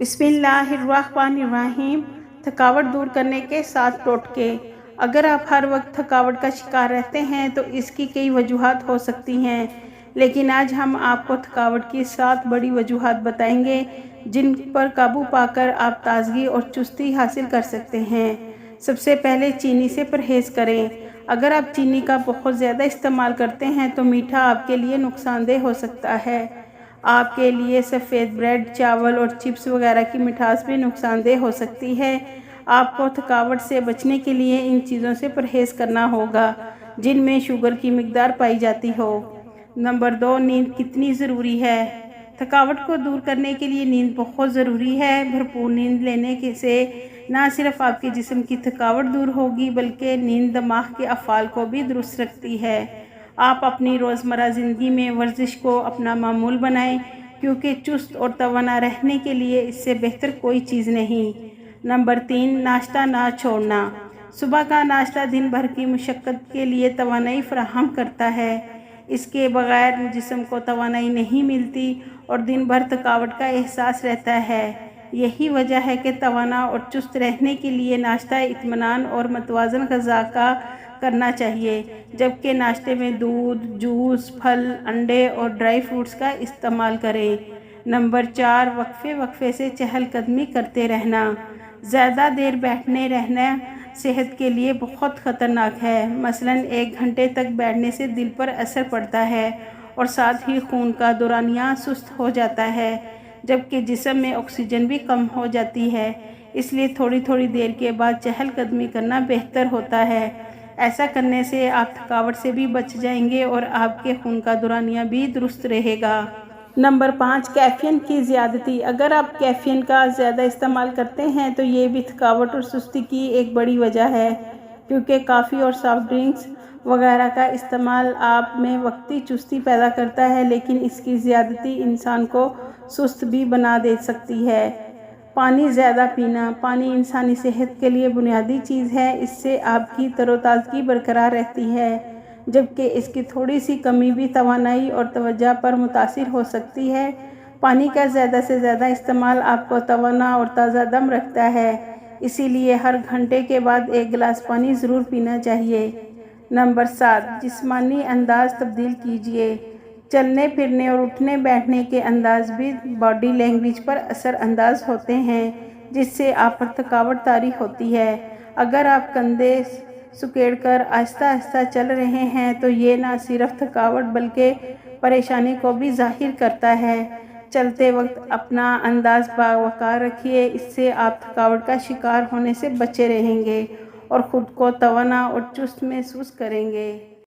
बिस्मिल्लाहिर्रहमानिर्रहीम। थकावट दूर करने के 7 टोटके। अगर आप हर वक्त थकावट का शिकार रहते हैं तो इसकी कई वजूहात हो सकती हैं, लेकिन आज हम आपको थकावट की 7 बड़ी वजूहात बताएंगे जिन पर काबू पाकर आप ताजगी और चुस्ती हासिल कर सकते हैं। सबसे पहले चीनी से परहेज़ करें। अगर आप चीनी का बहुत ज़्यादा इस्तेमाल करते हैं तो मीठा आपके लिए नुकसानदेह हो सकता है। आपके लिए सफ़ेद ब्रेड, चावल और चिप्स वगैरह की मिठास भी नुकसानदेह हो सकती है। आपको थकावट से बचने के लिए इन चीज़ों से परहेज़ करना होगा जिनमें शुगर की मिकदार पाई जाती हो। नंबर 2, नींद कितनी ज़रूरी है। थकावट को दूर करने के लिए नींद बहुत ज़रूरी है। भरपूर नींद लेने से ना सिर्फ आपके जिस्म की थकावट दूर होगी बल्कि नींद दिमाग के अफ़ाल को भी दुरुस्त रखती है। आप अपनी रोज़मर्रा ज़िंदगी में वर्जिश को अपना मामूल बनाएं, क्योंकि चुस्त और तवाना रहने के लिए इससे बेहतर कोई चीज़ नहीं। नंबर 3, नाश्ता ना छोड़ना। सुबह का नाश्ता दिन भर की मुशक्क़त के लिए तवानाई फराहम करता है। इसके बगैर जिस्म को तवानाई नहीं मिलती और दिन भर थकावट का एहसास रहता है। यही वजह है कि तवाना और चुस्त रहने के लिए नाश्ता इत्मीनान और मतवाज़न ग़िज़ा का करना चाहिए, जबकि नाश्ते में दूध, जूस, फल, अंडे और ड्राई फ्रूट्स का इस्तेमाल करें। नंबर 4, वक्फे से चहलकदमी करते रहना। ज़्यादा देर बैठने रहना सेहत के लिए बहुत ख़तरनाक है। मसलन 1 घंटे तक बैठने से दिल पर असर पड़ता है और साथ ही खून का दौरानिया सुस्त हो जाता है, जबकि जिस्म में ऑक्सीजन भी कम हो जाती है। इसलिए थोड़ी थोड़ी देर के बाद चहलकदमी करना बेहतर होता है। ऐसा करने से आप थकावट से भी बच जाएंगे और आपके खून का दौरानिया भी दुरुस्त रहेगा। नंबर 5, कैफ़ीन की ज़्यादती। अगर आप कैफ़ीन का ज़्यादा इस्तेमाल करते हैं तो ये भी थकावट और सुस्ती की एक बड़ी वजह है, क्योंकि कॉफ़ी और सॉफ्ट ड्रिंक्स वगैरह का इस्तेमाल आप में वक्ती चुस्ती पैदा करता है, लेकिन इसकी ज़्यादती इंसान को सुस्त भी बना दे सकती है। पानी ज़्यादा पीना। पानी इंसानी सेहत के लिए बुनियादी चीज़ है। इससे आपकी तरोताज़गी बरकरार रहती है, जबकि इसकी थोड़ी सी कमी भी तवानाई और तवज्जो पर मुतासिर हो सकती है। पानी का ज़्यादा से ज़्यादा इस्तेमाल आपको तवाना और ताज़ा दम रखता है, इसीलिए हर घंटे के बाद 1 गिलास पानी ज़रूर पीना चाहिए। नंबर 7, जिस्मानी अंदाज़ तब्दील कीजिए। चलने फिरने और उठने बैठने के अंदाज भी बॉडी लैंग्वेज पर असर अंदाज होते हैं, जिससे आप पर थकावट तारी होती है। अगर आप कंधे सुकेड़कर आहिस्ता आहिस्ता चल रहे हैं तो ये ना सिर्फ थकावट बल्कि परेशानी को भी ज़ाहिर करता है। चलते वक्त अपना अंदाज बावकार रखिए, इससे आप थकावट का शिकार होने से बचे रहेंगे और ख़ुद को तवाना और चुस्त महसूस करेंगे।